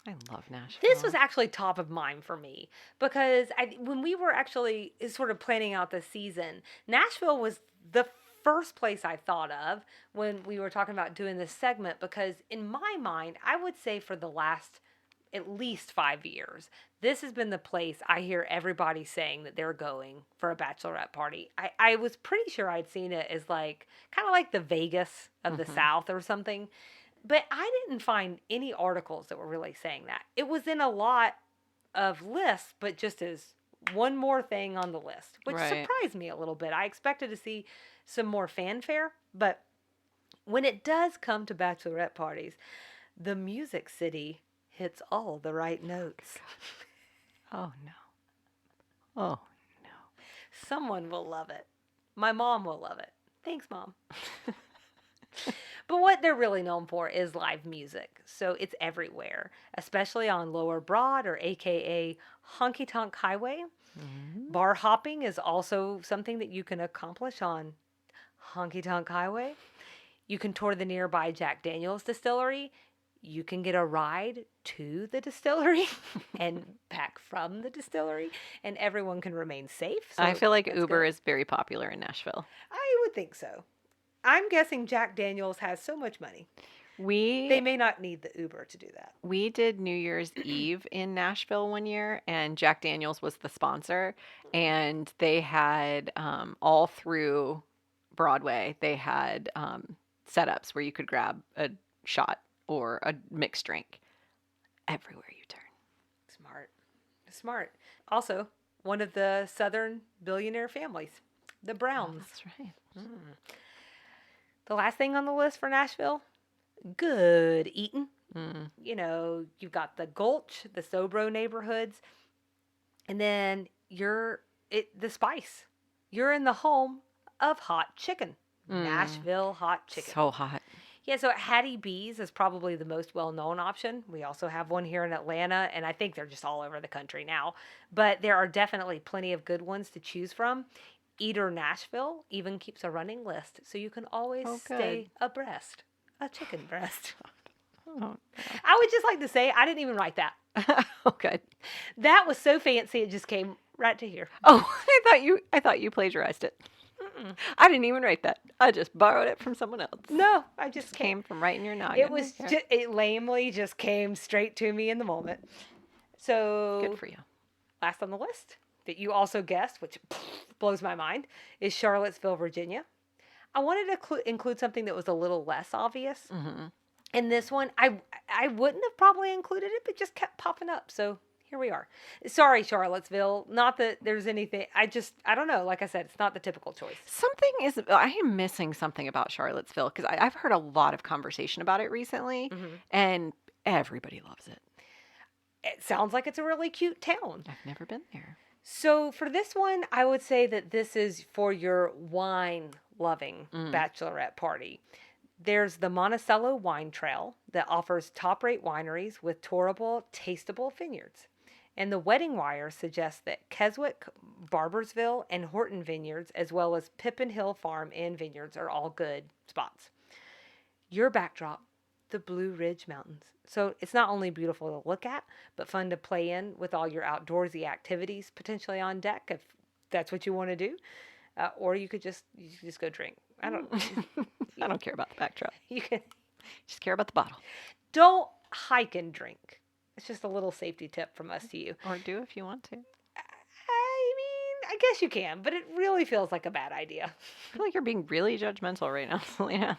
I love Nashville. This was actually top of mind for me because when we were actually sort of planning out the season, Nashville was the first place I thought of when we were talking about doing this segment, because in my mind, I would say for the last at least 5 years, this has been the place I hear everybody saying that they're going for a bachelorette party. I was pretty sure I'd seen it as like kind of like the Vegas of the South or something. But I didn't find any articles that were really saying that. It was in a lot of lists, but just as one more thing on the list, which surprised me a little bit. I expected to see some more fanfare, but when it does come to bachelorette parties, the Music City hits all the right notes. Oh, no. Oh, no. Someone will love it. My mom will love it. Thanks, Mom. But what they're really known for is live music. So it's everywhere, especially on Lower Broad, or AKA Honky Tonk Highway. Mm-hmm. Bar hopping is also something that you can accomplish on Honky Tonk Highway. You can tour the nearby Jack Daniel's distillery. You can get a ride to the distillery and back from the distillery, and everyone can remain safe. So I feel like Uber is very popular in Nashville. I would think so. I'm guessing Jack Daniel's has so much money. They may not need the Uber to do that. We did New Year's Eve in Nashville one year, and Jack Daniel's was the sponsor. And they had all through Broadway, they had setups where you could grab a shot or a mixed drink everywhere you turn. Smart. Also, one of the Southern billionaire families, the Browns. Oh, that's right. Mm. The last thing on the list for Nashville, good eating. Mm. You know, you've got the Gulch, the Sobro neighborhoods, and then the Spice. You're in the home of hot chicken. Nashville hot chicken. So hot. Yeah, so Hattie B's is probably the most well-known option. We also have one here in Atlanta, and I think they're just all over the country now. But there are definitely plenty of good ones to choose from. Eater Nashville even keeps a running list, so you can always stay abreast. A chicken breast. Oh, no. I would just like to say, I didn't even write that. Oh, good. That was so fancy, it just came right to here. Oh, I thought you plagiarized it. Mm-mm. I didn't even write that. I just borrowed it from someone else. No, I just came from right in your noggin. It lamely just came straight to me in the moment. So good for you. Last on the list that you also guessed, which blows my mind, is Charlottesville, Virginia. I wanted to include something that was a little less obvious. Mm-hmm. And this one, I wouldn't have probably included it, but just kept popping up. So here we are. Sorry, Charlottesville. Not that there's anything. I don't know. Like I said, it's not the typical choice. I am missing something about Charlottesville, because I've heard a lot of conversation about it recently, and everybody loves it. It sounds like it's a really cute town. I've never been there. So for this one, I would say that this is for your wine-loving bachelorette party. There's the Monticello Wine Trail that offers top-rate wineries with tourable, tasteable vineyards. And the wedding wire suggests that Keswick, Barbersville, and Horton Vineyards, as well as Pippin Hill Farm and Vineyards, are all good spots. Your backdrop, the Blue Ridge Mountains. So it's not only beautiful to look at, but fun to play in with all your outdoorsy activities, potentially on deck if that's what you want to do. Or you could just go drink. I don't care about the backdrop. You can just care about the bottle. Don't hike and drink. It's just a little safety tip from us to you. Or do if you want to. I mean, I guess you can, but it really feels like a bad idea. I feel like you're being really judgmental right now, Selena.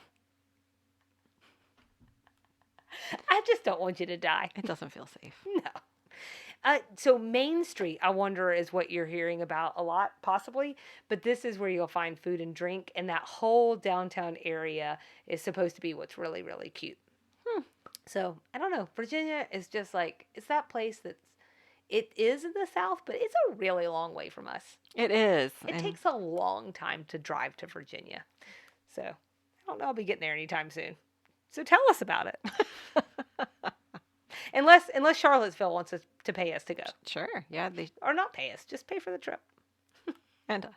I just don't want you to die. It doesn't feel safe. No. So Main Street, I wonder, is what you're hearing about a lot, possibly. But this is where you'll find food and drink, and that whole downtown area is supposed to be what's really, really cute. So I don't know. Virginia is just like, it's that place it is in the South, but it's a really long way from us. It is. It takes a long time to drive to Virginia. So I don't know I'll be getting there anytime soon. So tell us about it. Unless Charlottesville wants us to pay us to go. Sure. Yeah. Or not pay us, just pay for the trip. And us.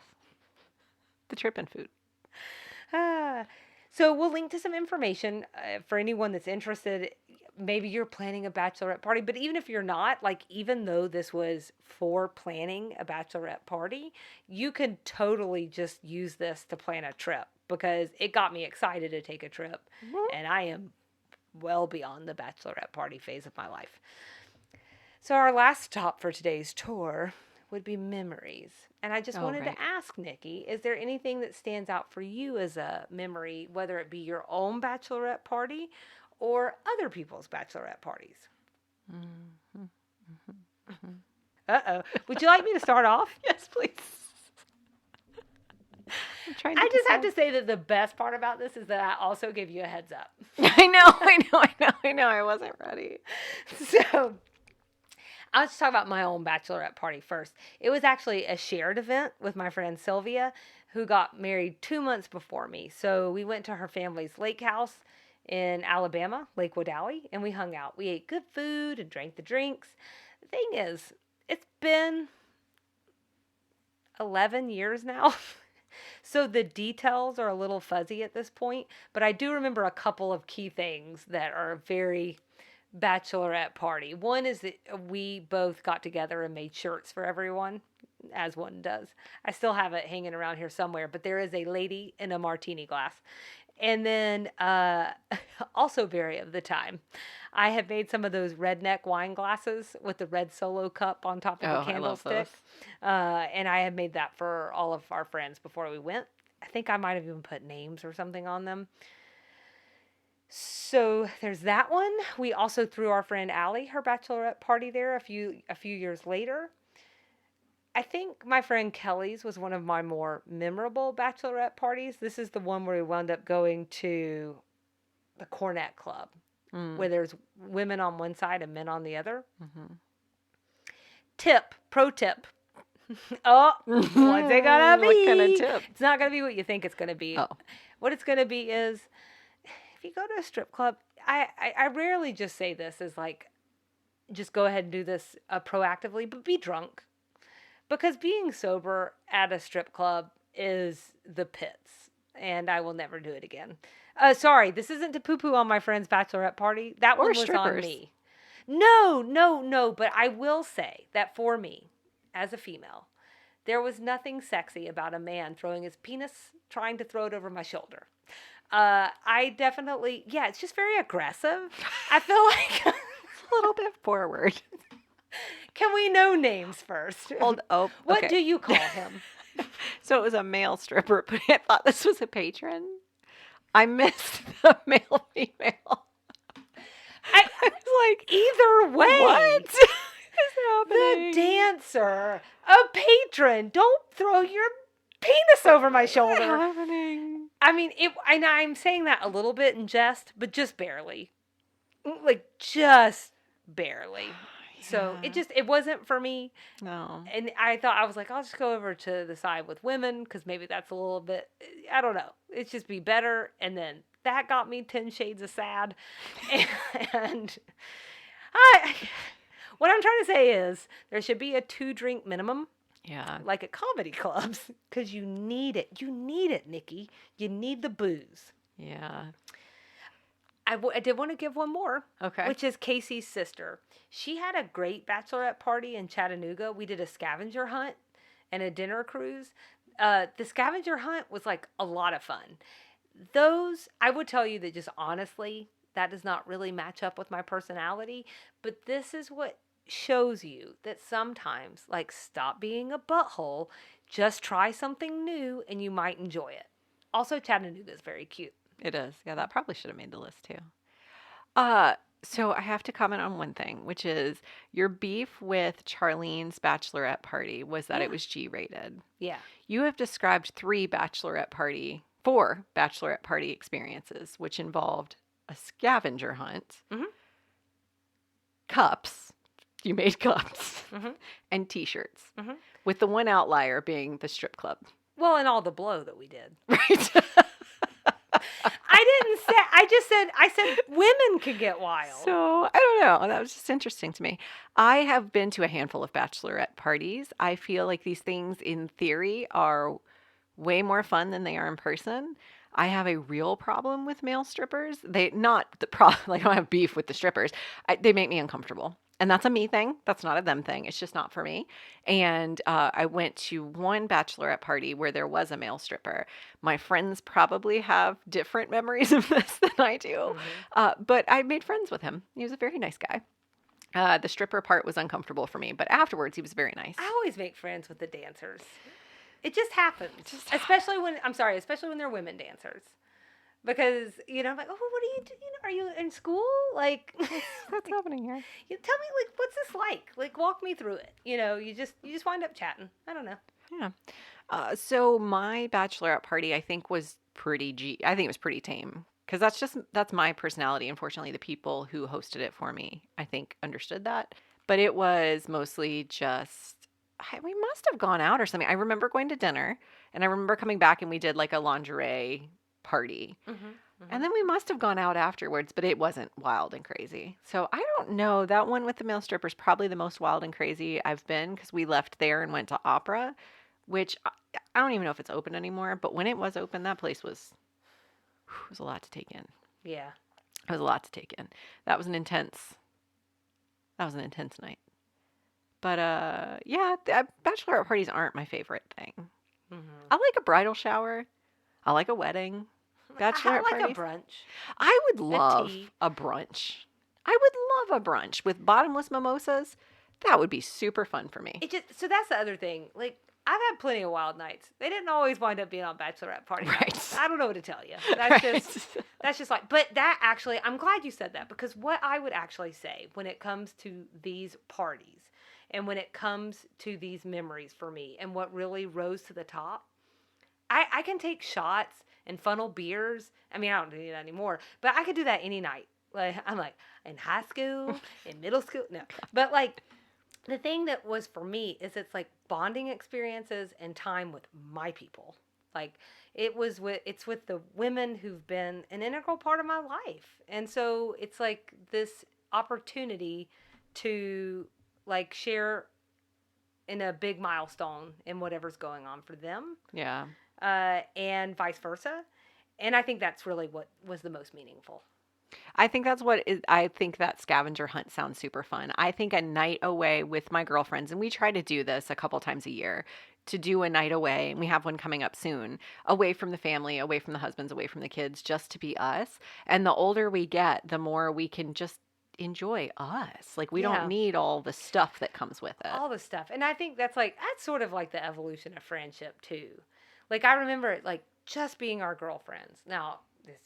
The trip and food. So we'll link to some information for anyone that's interested. Maybe you're planning a bachelorette party, but even if you're not, like, even though this was for planning a bachelorette party, you can totally just use this to plan a trip, because it got me excited to take a trip, and I am well beyond the bachelorette party phase of my life. So our last stop for today's tour would be memories. And I just wanted to ask, Nikki, is there anything that stands out for you as a memory, whether it be your own bachelorette party or other people's bachelorette parties? Uh-oh. Would you like me to start off? Yes, please. I just have to say that the best part about this is that I also give you a heads up. I know. I wasn't ready. So I'll just talk about my own bachelorette party first. It was actually a shared event with my friend Sylvia, who got married 2 months before me. So we went to her family's lake house in Alabama, Lake Wedowee, and we hung out. We ate good food and drank the drinks. The thing is, it's been 11 years now. So the details are a little fuzzy at this point, but I do remember a couple of key things that are very bachelorette party. One is that we both got together and made shirts for everyone, as one does. I still have it hanging around here somewhere, but there is a lady in a martini glass. And then also very of the time, I have made some of those redneck wine glasses with the red Solo cup on top of the candlestick. And I have made that for all of our friends before we went. I think I might have even put names or something on them. So there's that one. We also threw our friend Allie her bachelorette party there a few years later. I think my friend Kelly's was one of my more memorable bachelorette parties. This is the one where we wound up going to the Cornet Club, where there's women on one side and men on the other. Pro tip. Oh, what's it gonna be? What kind of tip? It's not gonna be what you think it's gonna be. Oh. What it's gonna be is, if you go to a strip club, I rarely just say this as like, just go ahead and do this proactively, but be drunk. Because being sober at a strip club is the pits, and I will never do it again. Sorry, this isn't to poo-poo on my friend's bachelorette party. That one was on me. No, but I will say that for me, as a female, there was nothing sexy about a man throwing his penis, trying to throw it over my shoulder. I definitely, it's just very aggressive. I feel like a little bit forward. Can we know names first? What do you call him? So it was a male stripper, but I thought this was a patron. I missed the male female. I was like, either way. What is happening? The dancer, a patron. Don't throw your penis over my shoulder. What's happening? I mean, I'm saying that a little bit in jest, but just barely. Like, just barely. So it wasn't for me. No. And I was like, I'll just go over to the side with women, because maybe that's a little bit, I don't know. It's just be better. And then that got me 10 shades of sad. And what I'm trying to say is there should be a 2-drink minimum. Yeah. Like at comedy clubs, because you need it. You need it, Nikki. You need the booze. Yeah. I did want to give one more, Okay. which is Casey's sister. She had a great bachelorette party in Chattanooga. We did a scavenger hunt and a dinner cruise. The scavenger hunt was like a lot of fun. I would tell you that just honestly, that does not really match up with my personality. But this is what shows you that sometimes, like, stop being a butthole, just try something new and you might enjoy it. Also, Chattanooga is very cute. It is. Yeah, that probably should have made the list too. So I have to comment on one thing, which is your beef with Charlene's bachelorette party was that Yeah. it was G-rated. Yeah. You have described four bachelorette party experiences, which involved a scavenger hunt, Mhm. cups, you made cups, Mhm. and t-shirts, Mhm. with the one outlier being the strip club. Well, and all the blow that we did. Right. I didn't say. I said women could get wild. So, I don't know. That was just interesting to me. I have been to a handful of bachelorette parties. I feel like these things in theory are way more fun than they are in person. I have a real problem with male strippers. They not the problem. Like I don't have beef with the strippers. They make me uncomfortable, and that's a me thing. That's not a them thing. It's just not for me. And I went to one bachelorette party where there was a male stripper. My friends probably have different memories of this than I do, but I made friends with him. He was a very nice guy. The stripper part was uncomfortable for me, but afterwards he was very nice. I always make friends with the dancers. It just happens. Especially when they're women dancers. Because, I'm like, oh, what are you doing? Are you in school? Like, What's happening here? you tell me, like, what's this like? Like, walk me through it. You just wind up chatting. I don't know. Yeah. So my bachelorette party, I think, was I think it was pretty tame. Because that's my personality. Unfortunately, the people who hosted it for me, I think, understood that. But it was mostly just, we must have gone out or something. I remember going to dinner, and I remember coming back and we did like a lingerie party. And then we must have gone out afterwards, but it wasn't wild and crazy. So I don't know. That one with the male strippers probably the most wild and crazy I've been because we left there and went to Opera, which I don't even know if it's open anymore. But when it was open, that place was a lot to take in. Yeah. It was a lot to take in. That was an intense night. But yeah, bachelorette parties aren't my favorite thing. I like a bridal shower. I like a wedding. Bachelorette I like parties. a brunch. I would love tea. a brunch. I would love a brunch with bottomless mimosas. That would be super fun for me. So that's the other thing. Like, I've had plenty of wild nights. They didn't always wind up being on bachelorette party nights. I don't know what to tell you. That's just like, but that actually, I'm glad you said that, because what I would actually say when it comes to these parties and when it comes to these memories for me and what really rose to the top, I can take shots and funnel beers. I mean, I don't do that anymore, but I could do that any night. Like, I'm like, in high school, in middle school, no. But like, the thing that was for me is it's like bonding experiences and time with my people. Like, it's with the women who've been an integral part of my life. And so it's like this opportunity to like share in a big milestone in whatever's going on for them. Yeah. And vice versa. And I think that's really what was the most meaningful. I think I think that scavenger hunt sounds super fun. I think a night away with my girlfriends, and we try to do this a couple times a year, to do a night away, and we have one coming up soon, away from the family, away from the husbands, away from the kids, just to be us. And the older we get, the more we can just enjoy us. Like, we don't need all the stuff that comes with it. All the stuff. And I think that's sort of like the evolution of friendship too. Like, I remember it like just being our girlfriends. Now,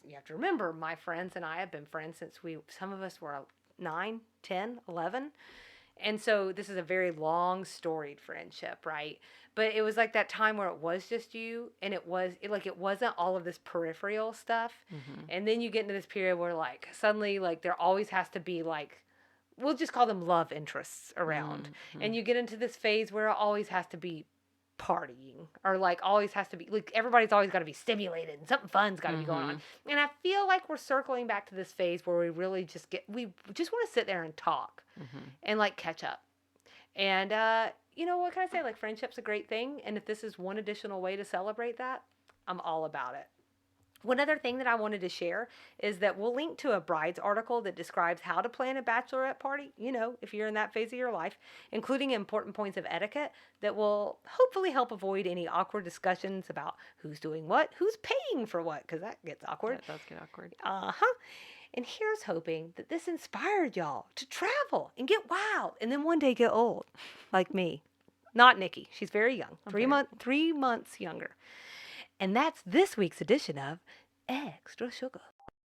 you have to remember, my friends and I have been friends since some of us were 9, 10, 11. And so this is a very long storied friendship, right? But it was like that time where it was just you, and it wasn't all of this peripheral stuff. And then you get into this period where like suddenly like there always has to be like, we'll just call them love interests around. And you get into this phase where it always has to be partying, or like always has to be like everybody's always got to be stimulated and something fun's got to be going on. And I feel like we're circling back to this phase where we really just want to sit there and talk and like catch up. And what can I say? Like, friendship's a great thing, and if this is one additional way to celebrate that, I'm all about it. One other thing that I wanted to share is that we'll link to a bride's article that describes how to plan a bachelorette party, if you're in that phase of your life, including important points of etiquette that will hopefully help avoid any awkward discussions about who's doing what, who's paying for what, because that gets awkward. That does get awkward. And here's hoping that this inspired y'all to travel and get wild and then one day get old, like me. Not Nikki. She's very young, 3 months younger. And that's this week's edition of Extra Sugar.